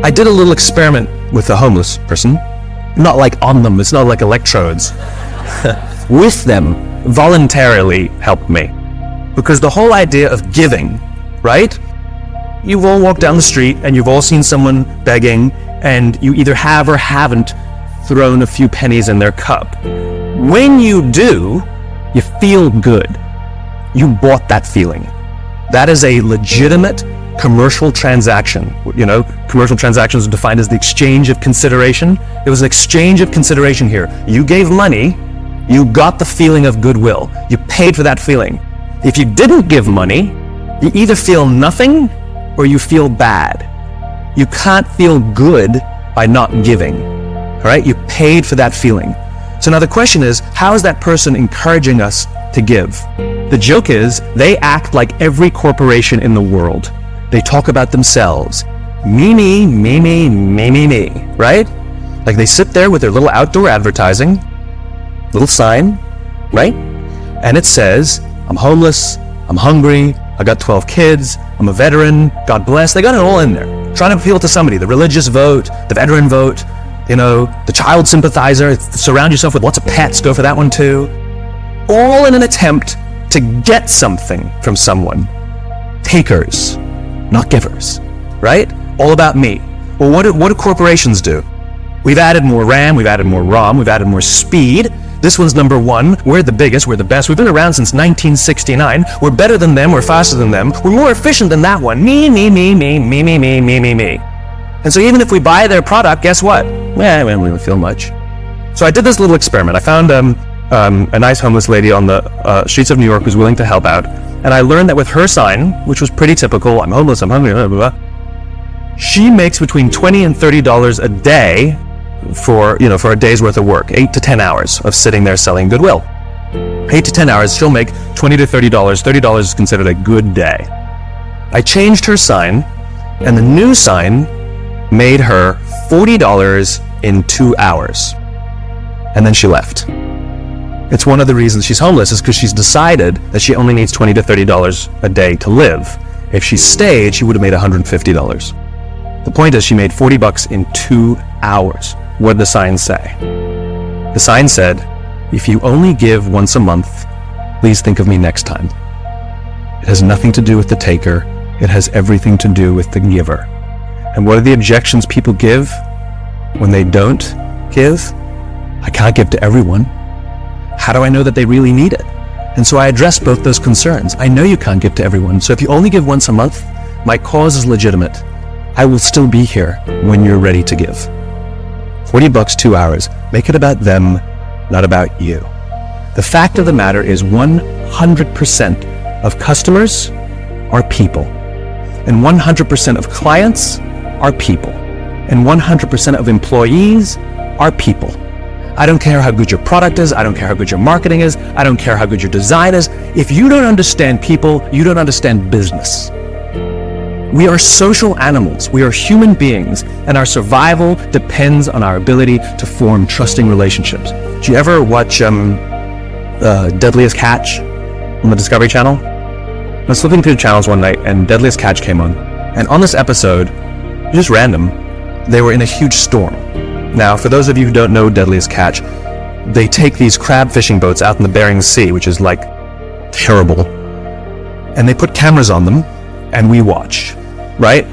I did a little experiment with a homeless person, not like on them, it's not like electrodes, with them, voluntarily helped me. Because the whole idea of giving, right? You've all walked down the street and you've all seen someone begging, and you either have or haven't thrown a few pennies in their cup. When you do, you feel good. You bought that feeling. That is a legitimate commercial transaction. You know, commercial transactions are defined as the exchange of consideration. There was an exchange of consideration here. You gave money, you got the feeling of goodwill. You paid for that feeling. If you didn't give money, you either feel nothing or you feel bad. You can't feel good by not giving. All right? You paid for that feeling. So now the question is, how is that person encouraging us to give? The joke is, they act like every corporation in the world. They talk about themselves. Me, me, me, me, me, me, me, right? Like they sit there with their little outdoor advertising, little sign, right? And it says, I'm homeless, I'm hungry, I got 12 kids, I'm a veteran, God bless. They got it all in there. Trying to appeal to somebody, the religious vote, the veteran vote, you know, the child sympathizer, surround yourself with lots of pets, go for that one too. All in an attempt to get something from someone. Takers, not givers, right? All about me. Well, what do corporations do? We've added more RAM, we've added more ROM, we've added more speed. This one's number one. We're the biggest, we're the best. We've been around since 1969. We're better than them, we're faster than them. We're more efficient than that one. Me, me, me, me, me, me, me, me, me, me. And so even if we buy their product, guess what? Well, we don't really feel much. So I did this little experiment. I found a nice homeless lady on the streets of New York who's willing to help out. And I learned that with her sign, which was pretty typical, I'm homeless, I'm hungry, blah, blah, blah, she makes between $20 and $30 a day for a day's worth of work, 8 to 10 hours of sitting there selling goodwill. 8 to 10 hours, she'll make $20 to $30. $30 is considered a good day. I changed her sign, and the new sign made her $40 in 2 hours. And then she left. It's one of the reasons she's homeless is because she's decided that she only needs $20 to $30 a day to live. If she stayed, she would have made $150. The point is she made $40 in 2 hours. What did the sign say? The sign said, if you only give once a month, please think of me next time. It has nothing to do with the taker. It has everything to do with the giver. And what are the objections people give when they don't give? I can't give to everyone. How do I know that they really need it? And so I address both those concerns. I know you can't give to everyone, so if you only give once a month, my cause is legitimate. I will still be here when you're ready to give. $40, 2 hours. Make it about them, not about you. The fact of the matter is 100% of customers are people. And 100% of clients are people. And 100% of employees are people. I don't care how good your product is, I don't care how good your marketing is, I don't care how good your design is. If you don't understand people, you don't understand business. We are social animals, we are human beings, and our survival depends on our ability to form trusting relationships. Do you ever watch Deadliest Catch on the Discovery Channel? I was flipping through the channels one night and Deadliest Catch came on. And on this episode, just random, they were in a huge storm. Now, for those of you who don't know Deadliest Catch, they take these crab fishing boats out in the Bering Sea, which is like terrible, and they put cameras on them, and we watch, right?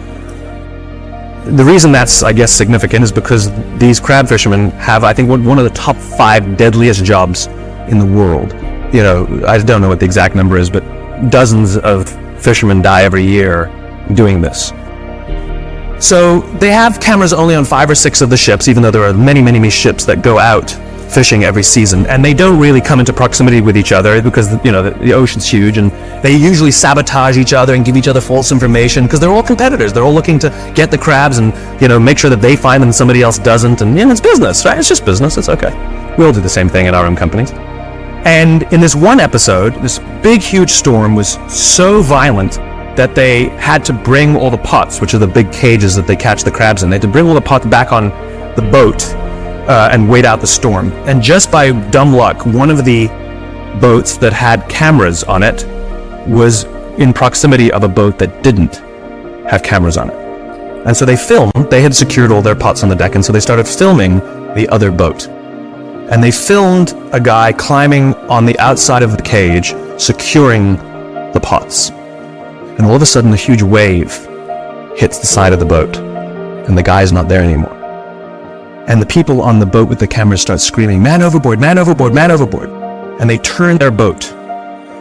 The reason that's, I guess, significant is because these crab fishermen have, I think, one of the top 5 deadliest jobs in the world. You know, I don't know what the exact number is, but dozens of fishermen die every year doing this. So they have cameras only on 5 or 6 of the ships, even though there are many, many, many ships that go out fishing every season, and they don't really come into proximity with each other because, you know, the ocean's huge, and they usually sabotage each other and give each other false information because they're all competitors. They're all looking to get the crabs and, you know, make sure that they find them and somebody else doesn't, and, you know, it's business, right? It's just business, it's okay. We all do the same thing in our own companies. And in this one episode, this big, huge storm was so violent that they had to bring all the pots, which are the big cages that they catch the crabs in. They had to bring all the pots back on the boat and wait out the storm. And just by dumb luck, one of the boats that had cameras on it was in proximity of a boat that didn't have cameras on it. And so they filmed. They had secured all their pots on the deck, and so they started filming the other boat. And they filmed a guy climbing on the outside of the cage, securing the pots. And all of a sudden, a huge wave hits the side of the boat, and the guy's not there anymore. And the people on the boat with the cameras start screaming, "Man overboard, man overboard, man overboard." And they turn their boat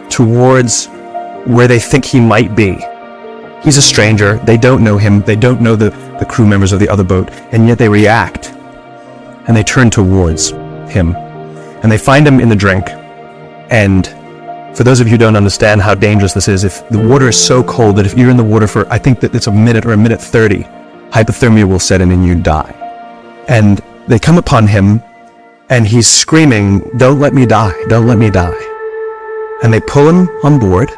towards where they think he might be. He's a stranger, they don't know him, they don't know the crew members of the other boat, and yet they react. And they turn towards him. And they find him in the drink. And for those of you who don't understand how dangerous this is, if the water is so cold that if you're in the water for, I think that it's a minute or a minute 30, hypothermia will set in and you die. And they come upon him, and he's screaming, "Don't let me die, don't let me die." And they pull him on board,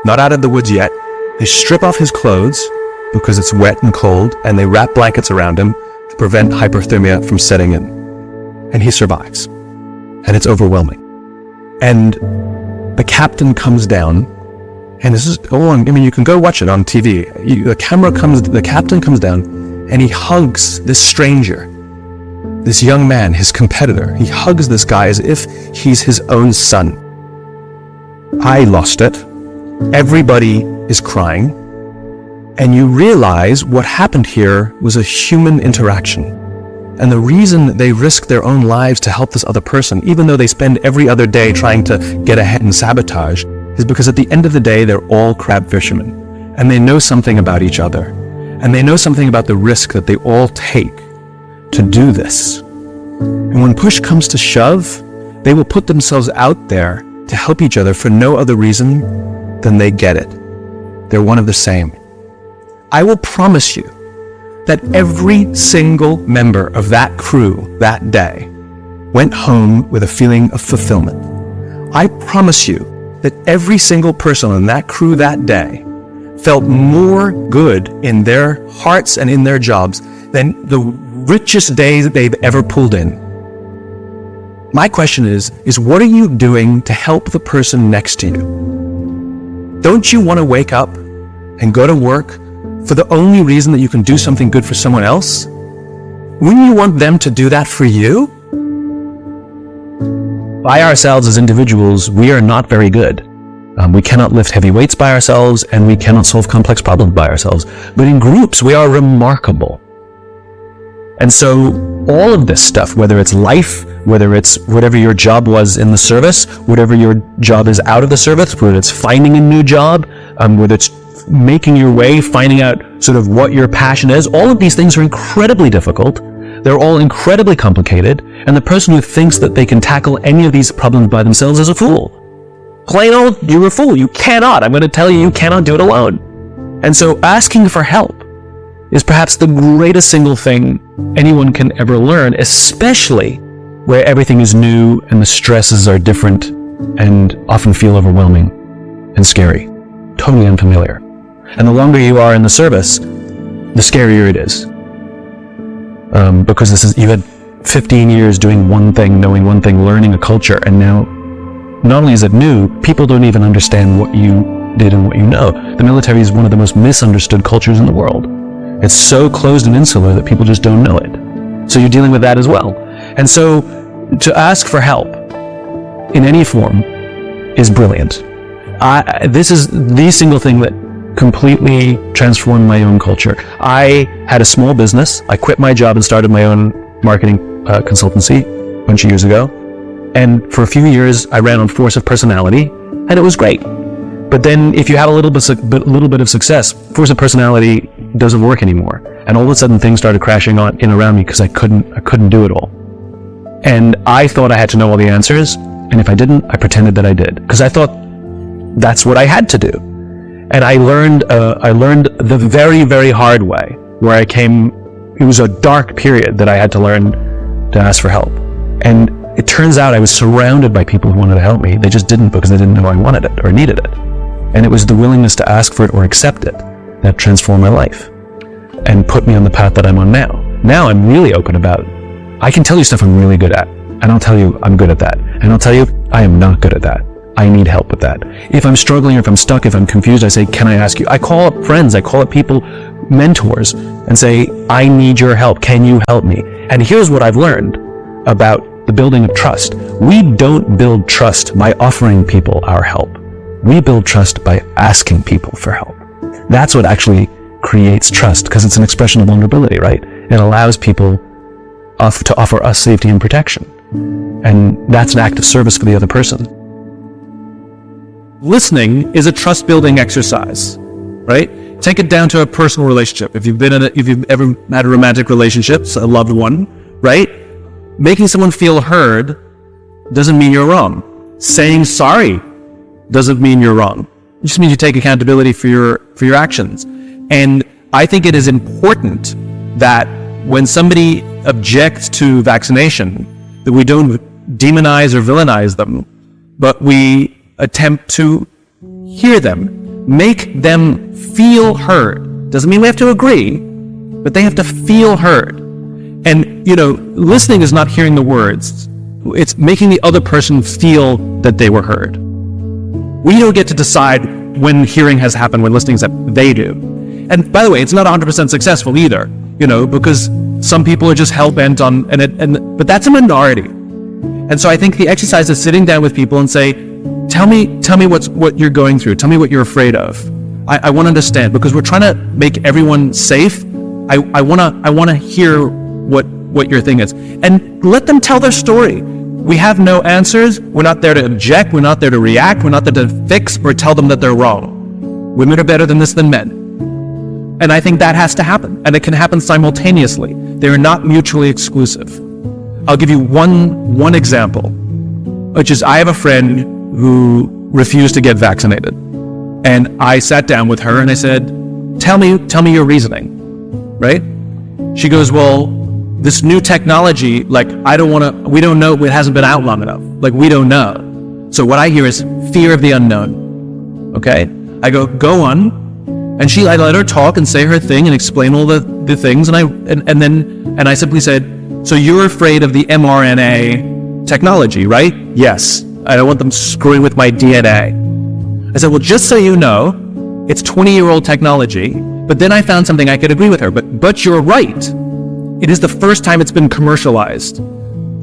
not out of the woods yet. They strip off his clothes because it's wet and cold, and they wrap blankets around him to prevent hypothermia from setting in. And he survives. And it's overwhelming. And the captain comes down, and this is, you can go watch it on TV. The captain comes down, and he hugs this stranger, this young man, his competitor. He hugs this guy as if he's his own son. I lost it. Everybody is crying. And you realize what happened here was a human interaction. And the reason they risk their own lives to help this other person, even though they spend every other day trying to get ahead and sabotage, is because at the end of the day, they're all crab fishermen. And they know something about each other. And they know something about the risk that they all take to do this. And when push comes to shove, they will put themselves out there to help each other for no other reason than they get it. They're one of the same. I will promise you that every single member of that crew that day went home with a feeling of fulfillment. I promise you that every single person on that crew that day felt more good in their hearts and in their jobs than the richest days that they've ever pulled in. My question is what are you doing to help the person next to you? Don't you want to wake up and go to work for the only reason that you can do something good for someone else? Wouldn't you want them to do that for you? By ourselves as individuals, we are not very good. We cannot lift heavy weights by ourselves, and we cannot solve complex problems by ourselves. But in groups, we are remarkable. And so all of this stuff, whether it's life, whether it's whatever your job was in the service, whatever your job is out of the service, whether it's finding a new job, whether it's making your way, finding out sort of what your passion is, all of these things are incredibly difficult. They're all incredibly complicated. And the person who thinks that they can tackle any of these problems by themselves is a fool. Plain old, you're a fool. You cannot. I'm going to tell you, you cannot do it alone. And so asking for help is perhaps the greatest single thing anyone can ever learn, especially where everything is new and the stresses are different and often feel overwhelming and scary, totally unfamiliar. And the longer you are in the service, the scarier it is. Because you had 15 years doing one thing, knowing one thing, learning a culture, and now not only is it new, people don't even understand what you did and what you know. The military is one of the most misunderstood cultures in the world. It's so closed and insular that people just don't know it. So you're dealing with that as well. And so to ask for help in any form is brilliant. This is the single thing that completely transformed my own culture. I had a small business. I quit my job and started my own marketing consultancy a bunch of years ago. And for a few years, I ran on force of personality, and it was great. But then if you have a little bit of success, force of personality doesn't work anymore. And all of a sudden things started crashing in around me because I couldn't do it all. And I thought I had to know all the answers, and if I didn't, I pretended that I did, because I thought that's what I had to do. And I learned the very, very hard way, where it was a dark period that I had to learn to ask for help. And it turns out I was surrounded by people who wanted to help me. They just didn't, because they didn't know I wanted it or needed it. And it was the willingness to ask for it or accept it that transformed my life and put me on the path that I'm on now. Now I'm really open about it. I can tell you stuff I'm really good at, and I'll tell you I'm good at that. And I'll tell you I am not good at that. I need help with that. If I'm struggling, or if I'm stuck, if I'm confused, I say, can I ask you? I call up friends. I call up people mentors and say, I need your help. Can you help me? And here's what I've learned about the building of trust. We don't build trust by offering people our help. We build trust by asking people for help. That's what actually creates trust, because it's an expression of vulnerability, right? It allows people to offer us safety and protection. And that's an act of service for the other person. Listening is a trust-building exercise, right? Take it down to a personal relationship. If you've ever had a romantic relationship, a loved one, right? Making someone feel heard doesn't mean you're wrong. Saying sorry doesn't mean you're wrong. It just means you take accountability for your actions. And I think it is important that when somebody objects to vaccination, that we don't demonize or villainize them, but we attempt to hear them, make them feel heard. Doesn't mean we have to agree, but they have to feel heard. And, listening is not hearing the words. It's making the other person feel that they were heard. We don't get to decide when hearing has happened, when listening has happened. They do. And by the way, it's not 100% successful either, because some people are just hell-bent on, but that's a minority. And so I think the exercise is sitting down with people and say, tell me what you're going through. Tell me what you're afraid of. I want to understand, because we're trying to make everyone safe. I want to hear what your thing is, and let them tell their story. We have no answers. We're not there to object. We're not there to react. We're not there to fix or tell them that they're wrong. Women are better than this than men. And I think that has to happen, and it can happen simultaneously. They are not mutually exclusive. I'll give you one example, which is I have a friend who refused to get vaccinated. And I sat down with her and I said, tell me your reasoning, right? She goes, well, this new technology, we don't know, it hasn't been out long enough. We don't know. So what I hear is fear of the unknown, okay? I go on, and I let her talk and say her thing and explain all the things, and I simply said, so you're afraid of the mRNA technology, right? Yes. I don't want them screwing with my DNA. I said, well, just so you know, it's 20-year-old technology, but then I found something I could agree with her. But you're right. It is the first time it's been commercialized.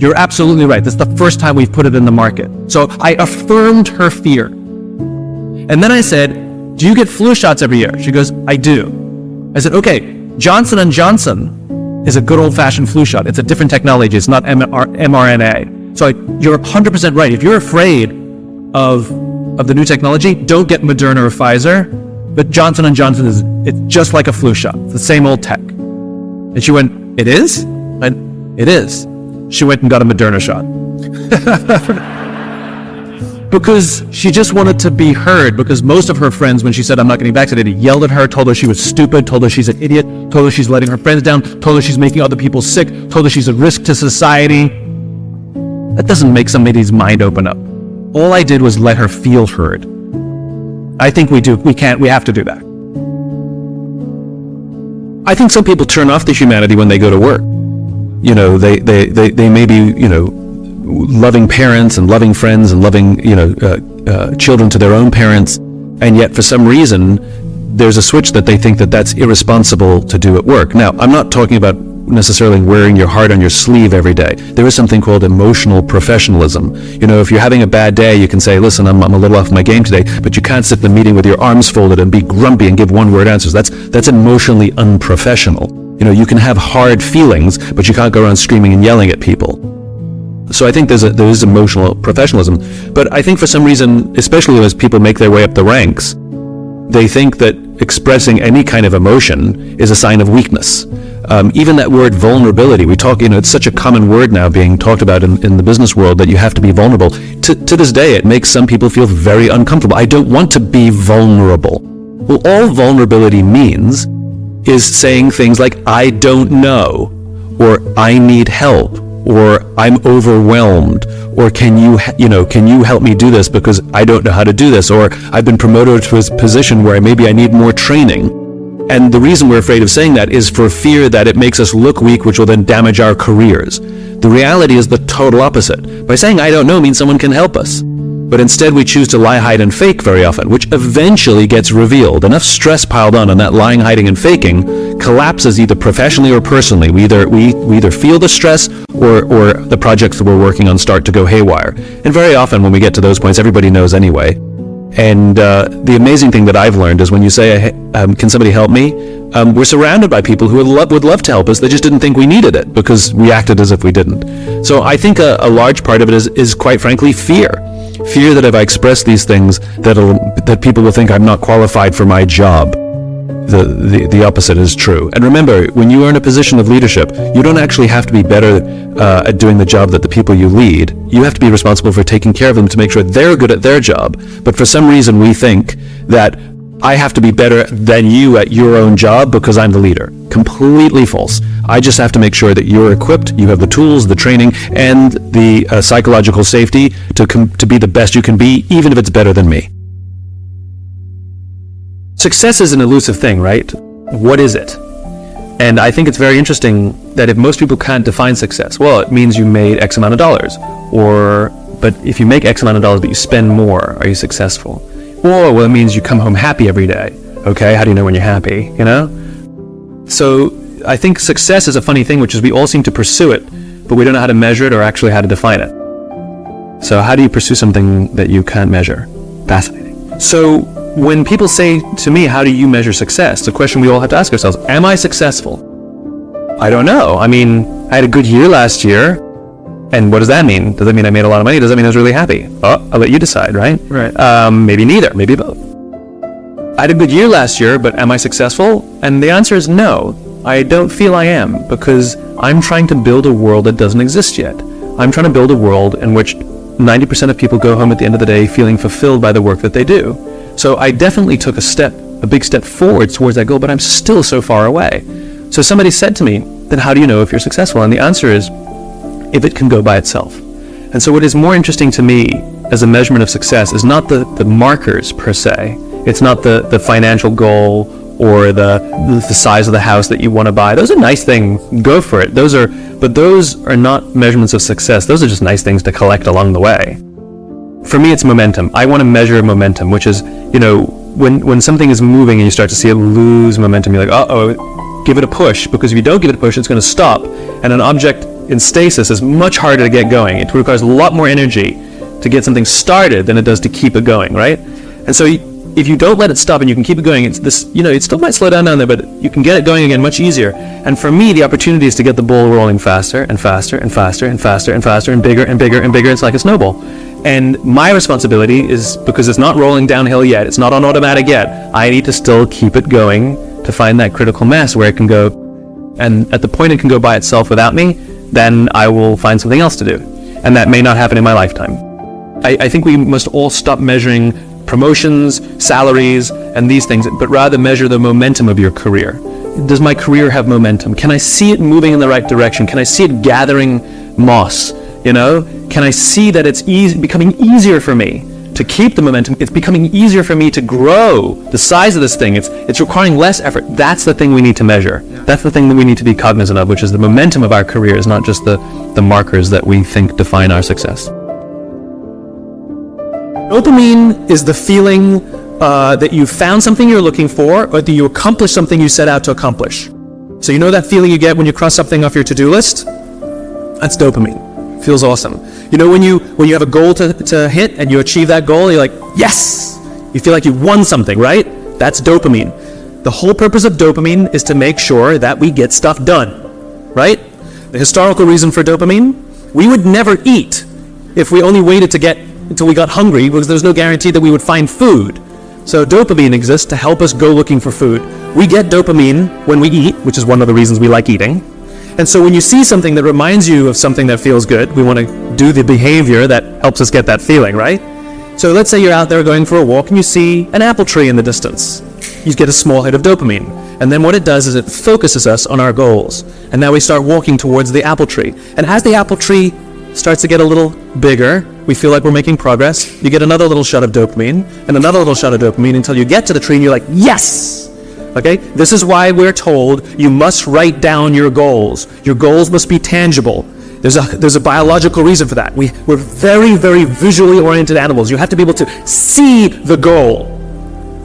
You're absolutely right. This is the first time we've put it in the market. So I affirmed her fear. And then I said, do you get flu shots every year? She goes, I do. I said, okay, Johnson & Johnson is a good old-fashioned flu shot. It's a different technology. It's not mRNA. So you're 100% right. If you're afraid of the new technology, don't get Moderna or Pfizer. But Johnson & Johnson it's just like a flu shot. It's the same old tech. And she went, it is? It is. She went and got a Moderna shot. Because she just wanted to be heard, because most of her friends, when she said, I'm not getting vaccinated, yelled at her, told her she was stupid, told her she's an idiot, told her she's letting her friends down, told her she's making other people sick, told her she's a risk to society. That doesn't make somebody's mind open up. All I did was let her feel heard. I think we have to do that. I think some people turn off the humanity when they go to work. They may be, loving parents and loving friends and loving, children to their own parents, and yet for some reason there's a switch that they think that that's irresponsible to do at work. Now, I'm not talking about necessarily wearing your heart on your sleeve every day. There is something called emotional professionalism. If you're having a bad day, you can say, listen, I'm a little off my game today, but you can't sit in the meeting with your arms folded and be grumpy and give one-word answers. That's emotionally unprofessional. You can have hard feelings, but you can't go around screaming and yelling at people. So I think there is emotional professionalism. But I think for some reason, especially as people make their way up the ranks, they think that expressing any kind of emotion is a sign of weakness. Even that word vulnerability, we talk, it's such a common word now being talked about in the business world that you have to be vulnerable. To this day, it makes some people feel very uncomfortable. I don't want to be vulnerable. Well, all vulnerability means is saying things like, I don't know, or I need help, or I'm overwhelmed, or can you help me do this because I don't know how to do this, or I've been promoted to a position where maybe I need more training. And the reason we're afraid of saying that is for fear that it makes us look weak, which will then damage our careers. The reality is the total opposite. By saying I don't know means someone can help us. But instead we choose to lie, hide, and fake very often, which eventually gets revealed. Enough stress piled on, and that lying, hiding, and faking collapses either professionally or personally. We either feel the stress or the projects that we're working on start to go haywire. And very often when we get to those points, everybody knows anyway. And the amazing thing that I've learned is when you say, can somebody help me? We're surrounded by people who would love to help us. They just didn't think we needed it because we acted as if we didn't. So I think a large part of it is quite frankly fear. Fear that if I express these things, that people will think I'm not qualified for my job. The opposite is true. And remember, when you are in a position of leadership, you don't actually have to be better at doing the job that the people you lead. You have to be responsible for taking care of them to make sure they're good at their job. But for some reason, we think that I have to be better than you at your own job because I'm the leader. Completely false. I just have to make sure that you're equipped, you have the tools, the training, and the psychological safety to be the best you can be, even if it's better than me. Success is an elusive thing, right? What is it? And I think it's very interesting that if most people can't define success, well, it means you made X amount of dollars. But if you make X amount of dollars but you spend more, are you successful? Or, well, it means you come home happy every day. Okay, how do you know when you're happy, you know? So I think success is a funny thing, which is we all seem to pursue it, but we don't know how to measure it or actually how to define it. So how do you pursue something that you can't measure? Fascinating. So when people say to me, how do you measure success? It's a question we all have to ask ourselves. Am I successful? I don't know. I mean, I had a good year last year. And what does that mean? Does that mean I made a lot of money? Does that mean I was really happy? Oh, I'll let you decide, right? Right. Maybe neither. Maybe both. I had a good year last year, but am I successful? And the answer is no. I don't feel I am, because I'm trying to build a world that doesn't exist yet. I'm trying to build a world in which 90% of people go home at the end of the day feeling fulfilled by the work that they do. So I definitely took a big step forward towards that goal, but I'm still so far away. So somebody said to me, then how do you know if you're successful? And the answer is, if it can go by itself. And so what is more interesting to me as a measurement of success is not the markers per se. It's not the financial goal or the size of the house that you want to buy. Those are nice things. Go for it. But those are not measurements of success. Those are just nice things to collect along the way. For me, it's momentum. I want to measure momentum, which is, when something is moving and you start to see it lose momentum, you're like, uh-oh, give it a push. Because if you don't give it a push, it's going to stop. And an object in stasis is much harder to get going. It requires a lot more energy to get something started than it does to keep it going, right? And so if you don't let it stop and you can keep it going, it's this, it still might slow down there, but you can get it going again much easier. And for me, the opportunity is to get the ball rolling faster and faster and faster and faster and faster and bigger and bigger and bigger. It's like a snowball. And my responsibility is, because it's not rolling downhill yet, it's not on automatic yet, I need to still keep it going to find that critical mass where it can go. And at the point it can go by itself without me, then I will find something else to do. And that may not happen in my lifetime. I think we must all stop measuring promotions, salaries, and these things, but rather measure the momentum of your career. Does my career have momentum? Can I see it moving in the right direction? Can I see it gathering moss? Can I see that it's becoming easier for me to keep the momentum? It's becoming easier for me to grow the size of this thing. It's requiring less effort. That's the thing we need to measure. Yeah. That's the thing that we need to be cognizant of, which is the momentum of our careers, not just the markers that we think define our success. Dopamine is the feeling that you found something you're looking for, or that you accomplished something you set out to accomplish. So that feeling you get when you cross something off your to-do list? That's dopamine. Feels awesome. When you have a goal to hit and you achieve that goal, you're like, yes! You feel like you won something, right? That's dopamine. The whole purpose of dopamine is to make sure that we get stuff done, right? The historical reason for dopamine, we would never eat if we only waited until we got hungry, because there's no guarantee that we would find food. So dopamine exists to help us go looking for food. We get dopamine when we eat, which is one of the reasons we like eating. And so when you see something that reminds you of something that feels good, we want to do the behavior that helps us get that feeling, right? So let's say you're out there going for a walk and you see an apple tree in the distance. You get a small hit of dopamine. And then what it does is it focuses us on our goals. And now we start walking towards the apple tree. And as the apple tree starts to get a little bigger, we feel like we're making progress. You get another little shot of dopamine and another little shot of dopamine until you get to the tree and you're like, yes! Okay? This is why we're told you must write down your goals. Your goals must be tangible. There's a biological reason for that. We're very, very visually oriented animals. You have to be able to see the goal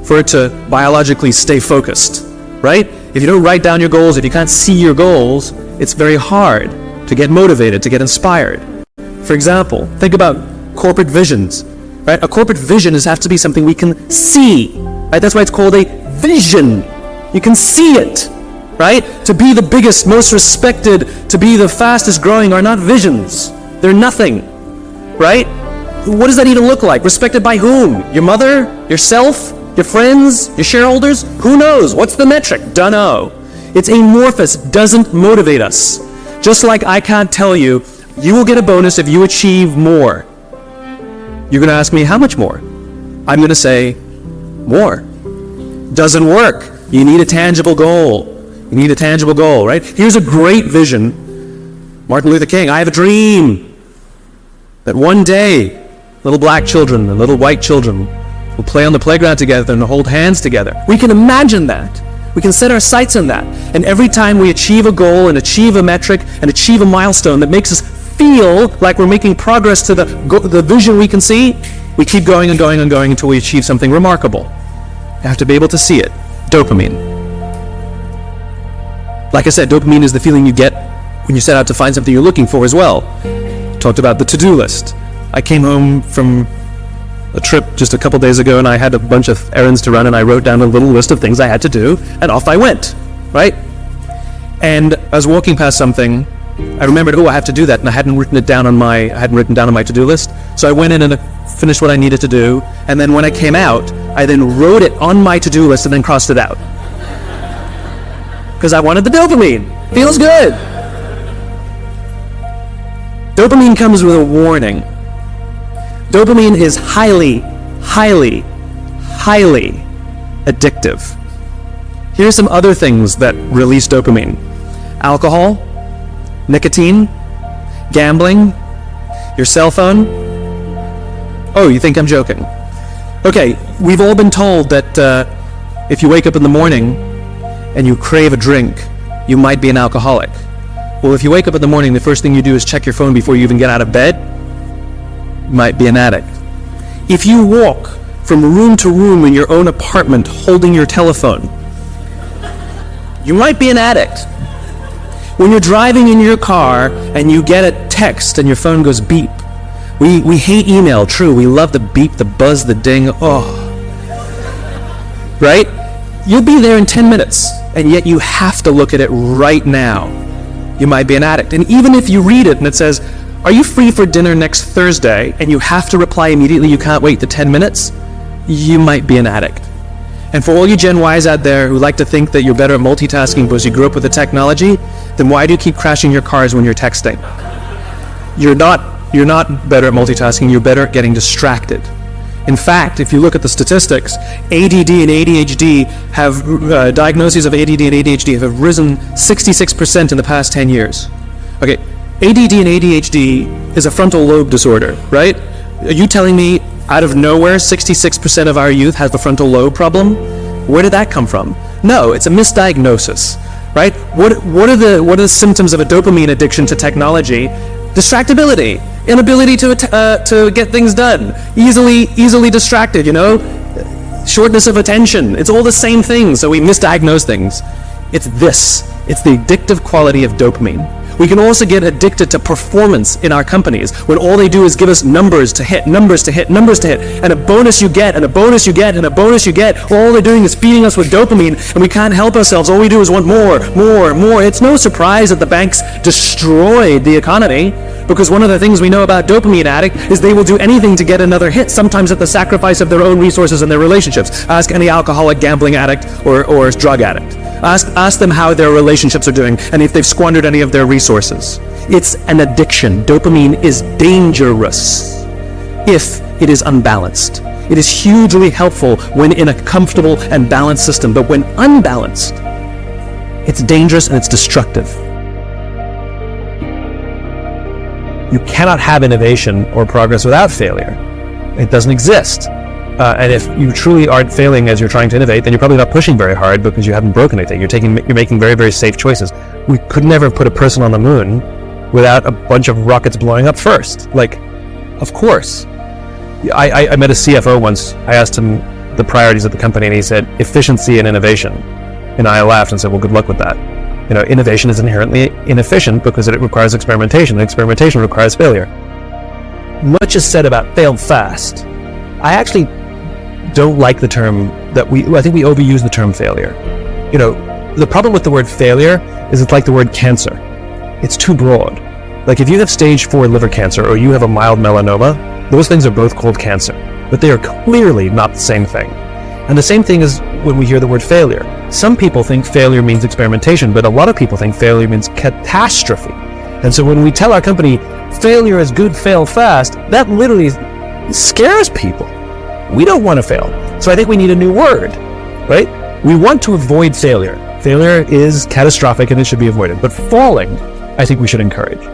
for it to biologically stay focused, right? If you don't write down your goals, if you can't see your goals, it's very hard to get motivated, to get inspired. For example, think about corporate visions, right? A corporate vision has to be something we can see, right? That's why it's called a vision. You can see it, right? To be the biggest, most respected, to be the fastest growing are not visions. They're nothing, right? What does that even look like? Respected by whom? Your mother? Yourself? Your friends? Your shareholders? Who knows? What's the metric? Dunno. It's amorphous, doesn't motivate us. Just like I can't tell you, you will get a bonus if you achieve more. You're going to ask me, how much more? I'm going to say, more. Doesn't work. You need a tangible goal. You need a tangible goal, right? Here's a great vision. Martin Luther King, I have a dream that one day little black children and little white children will play on the playground together and hold hands together. We can imagine that. We can set our sights on that. And every time we achieve a goal and achieve a metric and achieve a milestone that makes us feel like we're making progress to the vision we can see, we keep going and going and going until we achieve something remarkable. You have to be able to see it. Dopamine. Like I said, dopamine is the feeling you get when you set out to find something you're looking for as well. Talked about the to-do list. I came home from a trip just a couple days ago and I had a bunch of errands to run and I wrote down a little list of things I had to do and off I went, right? And I was walking past something, I remembered, I have to do that, and I hadn't written down on my to-do list. So I went in and finished what I needed to do, and then when I came out, I then wrote it on my to-do list and then crossed it out. Because I wanted the dopamine. Feels good. Dopamine comes with a warning. Dopamine is highly, highly, highly addictive. Here's some other things that release dopamine. Alcohol, nicotine, gambling, your cell phone. Oh, you think I'm joking? Okay, we've all been told that if you wake up in the morning and you crave a drink, you might be an alcoholic. Well, if you wake up in the morning, the first thing you do is check your phone before you even get out of bed, you might be an addict. If you walk from room to room in your own apartment holding your telephone, you might be an addict. When you're driving in your car and you get a text and your phone goes beep, we hate email, true, we love the beep, the buzz, the ding, right? You'll be there in 10 minutes, and yet you have to look at it right now. You might be an addict. And even if you read it and it says, are you free for dinner next Thursday, and you have to reply immediately, you can't wait the 10 minutes, you might be an addict. And for all you Gen Ys out there who like to think that you're better at multitasking because you grew up with the technology, then why do you keep crashing your cars when you're texting? You're not better at multitasking, you're better at getting distracted. In fact, if you look at the statistics, ADD and ADHD have, diagnoses of ADD and ADHD have risen 66% in the past 10 years. Okay, ADD and ADHD is a frontal lobe disorder, right? Are you telling me out of nowhere 66% of our youth has a frontal lobe problem? Where did that come from? No, it's a misdiagnosis, right? What are the symptoms of a dopamine addiction to technology? Distractibility, inability to get things done, easily distracted, shortness of attention. It's all the same thing, so we misdiagnose things. It's the addictive quality of dopamine. We can also get addicted to performance in our companies when all they do is give us numbers to hit, and a bonus you get, and a bonus you get, and a bonus you get. All they're doing is feeding us with dopamine, and we can't help ourselves. All we do is want more. It's no surprise that the banks destroyed the economy, because one of the things we know about dopamine addict is they will do anything to get another hit, sometimes at the sacrifice of their own resources and their relationships. Ask any alcoholic, gambling addict, or drug addict. Ask them how their relationships are doing and if they've squandered any of their resources. It's an addiction. Dopamine is dangerous if it is unbalanced. It is hugely helpful when in a comfortable and balanced system, but when unbalanced, it's dangerous and it's destructive. You cannot have innovation or progress without failure. It doesn't exist. And if you truly aren't failing as you're trying to innovate, then you're probably not pushing very hard because you haven't broken anything. You're making very, very safe choices. We could never have put a person on the moon without a bunch of rockets blowing up first. Like, of course. I met a CFO once. I asked him the priorities of the company, and he said efficiency and innovation. And I laughed and said, well, good luck with that. Innovation is inherently inefficient because it requires experimentation, and experimentation requires failure. Much is said about fail fast. I actually don't like the term I think we overuse the term failure. The problem with the word failure is it's like the word cancer. It's too broad. Like if you have stage 4 liver cancer or you have a mild melanoma, those things are both called cancer, but they are clearly not the same thing. And the same thing is when we hear the word failure. Some people think failure means experimentation, but a lot of people think failure means catastrophe. And so when we tell our company, failure is good, fail fast, that literally scares people. We don't want to fail. So I think we need a new word, right? We want to avoid failure. Failure is catastrophic and it should be avoided. But falling, I think we should encourage.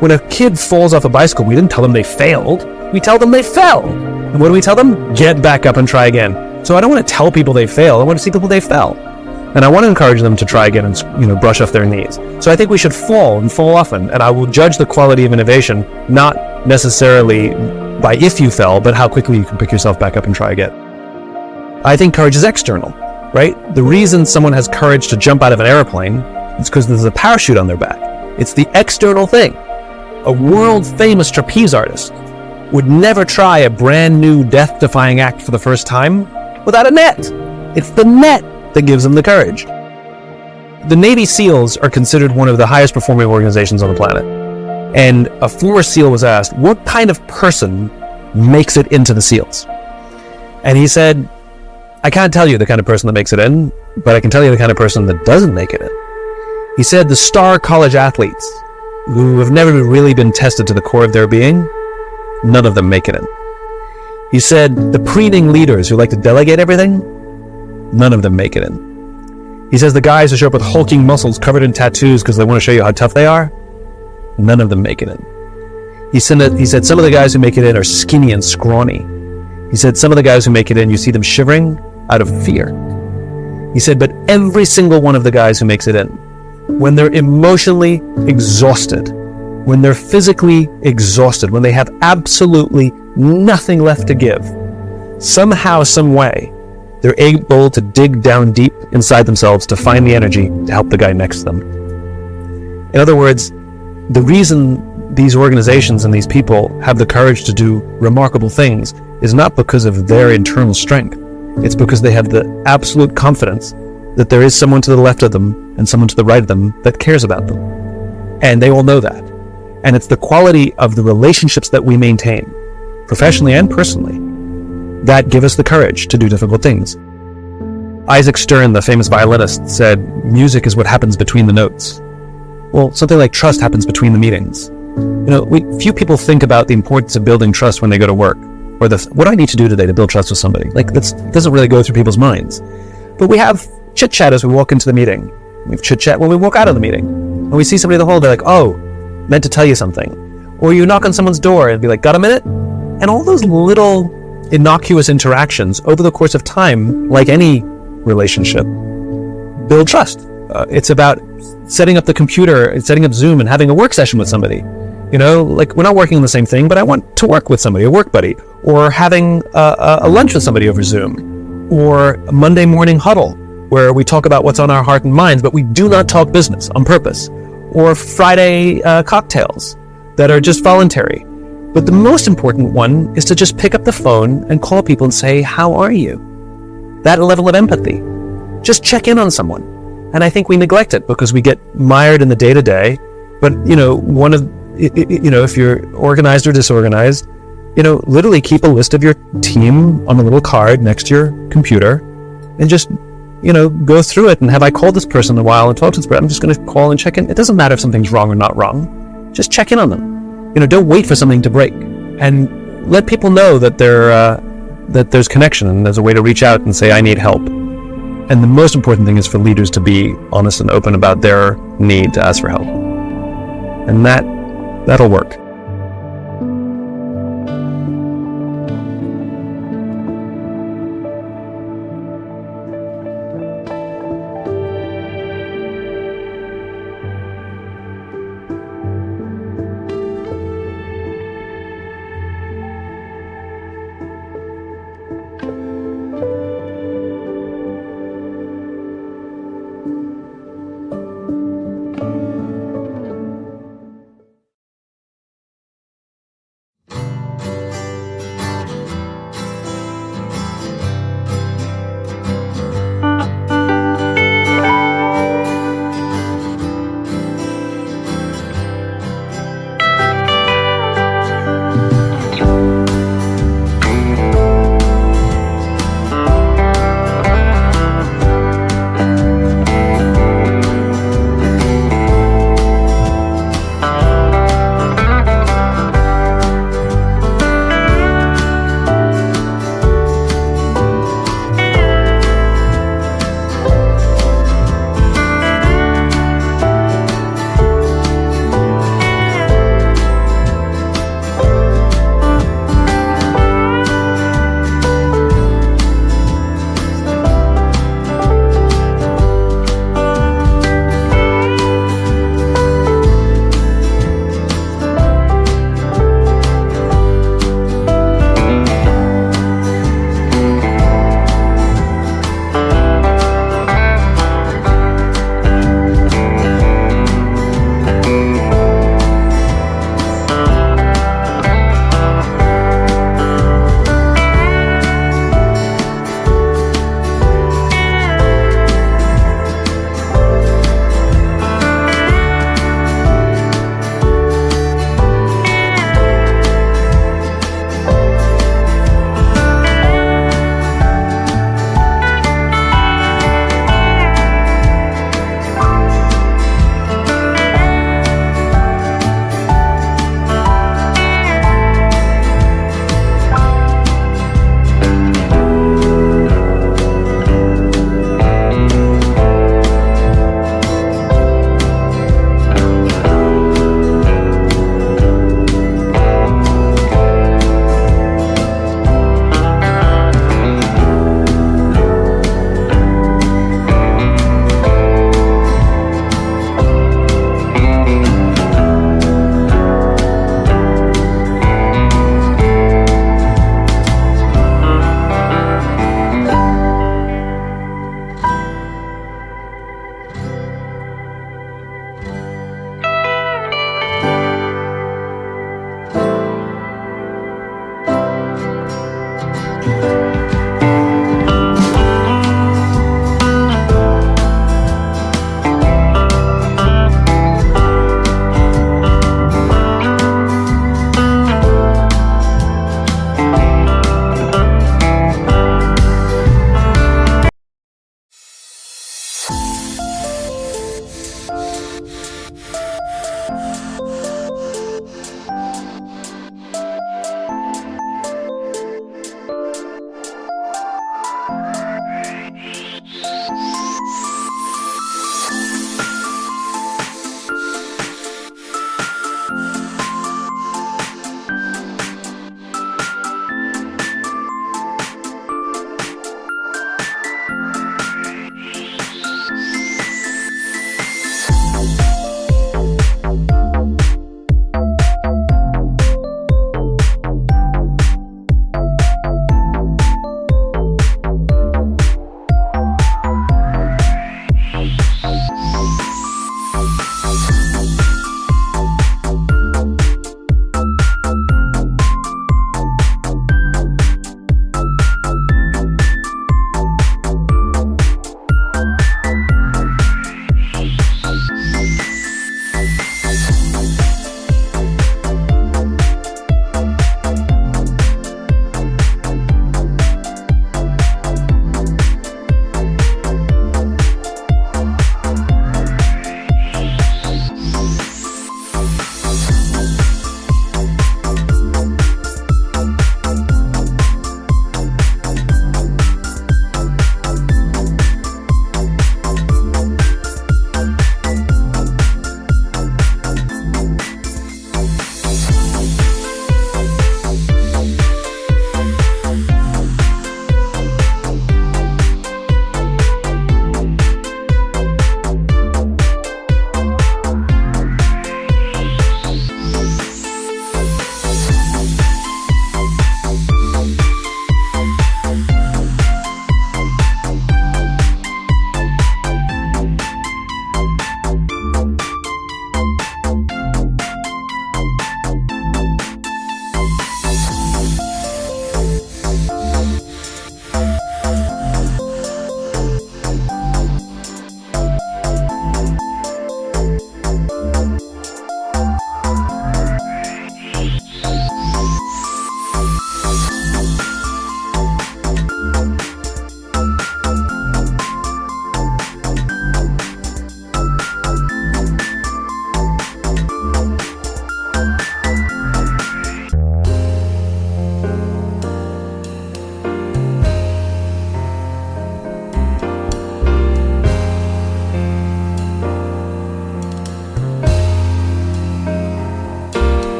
When a kid falls off a bicycle, we didn't tell them they failed. We tell them they fell. And what do we tell them? Get back up and try again. So I don't want to tell people they fail. I want to see people they fell. And I want to encourage them to try again and brush off their knees. So I think we should fall and fall often. And I will judge the quality of innovation not necessarily by if you fell, but how quickly you can pick yourself back up and try again. I think courage is external, right? The reason someone has courage to jump out of an airplane is because there's a parachute on their back. It's the external thing. A world-famous trapeze artist would never try a brand new death-defying act for the first time without a net. It's the net that gives them the courage. The Navy SEALs are considered one of the highest performing organizations on the planet. And a former SEAL was asked, what kind of person makes it into the SEALs? And he said, I can't tell you the kind of person that makes it in, but I can tell you the kind of person that doesn't make it in. He said the star college athletes who have never really been tested to the core of their being, none of them make it in. He said the preening leaders who like to delegate everything, none of them make it in. He says the guys who show up with hulking muscles covered in tattoos because they want to show you how tough they are, none of them make it in. He said some of the guys who make it in are skinny and scrawny. He said some of the guys who make it in, you see them shivering out of fear. He said, but every single one of the guys who makes it in, when they're emotionally exhausted, when they're physically exhausted, when they have absolutely nothing left to give, somehow, some way, they're able to dig down deep inside themselves to find the energy to help the guy next to them. In other words, the reason these organizations and these people have the courage to do remarkable things is not because of their internal strength. It's because they have the absolute confidence that there is someone to the left of them and someone to the right of them that cares about them. And they all know that. And it's the quality of the relationships that we maintain, professionally and personally, that give us the courage to do difficult things. Isaac Stern, the famous violinist, said, music is what happens between the notes. Well, something like trust happens between the meetings. Few people think about the importance of building trust when they go to work. Or what do I need to do today to build trust with somebody? That doesn't really go through people's minds. But we have chit-chat as we walk into the meeting. We have chit-chat when we walk out of the meeting. And we see somebody in the hall, they're like, oh, meant to tell you something. Or you knock on someone's door and be like, got a minute? And all those little innocuous interactions over the course of time, like any relationship, build trust. It's about setting up the computer, setting up Zoom and having a work session with somebody. We're not working on the same thing, but I want to work with somebody, a work buddy, or having a lunch with somebody over Zoom, or a Monday morning huddle where we talk about what's on our heart and minds, but we do not talk business on purpose, or Friday cocktails that are just voluntary. But the most important one is to just pick up the phone and call people and say, how are you? That level of empathy. Just check in on someone. And I think we neglect it because we get mired in the day-to-day. But, if you're organized or disorganized, literally keep a list of your team on a little card next to your computer and just, go through it. And have I called this person in a while and talked to this person? I'm just going to call and check in. It doesn't matter if something's wrong or not wrong. Just check in on them. Don't wait for something to break. And let people know that that there's connection and there's a way to reach out and say, I need help. And the most important thing is for leaders to be honest and open about their need to ask for help. And that'll work.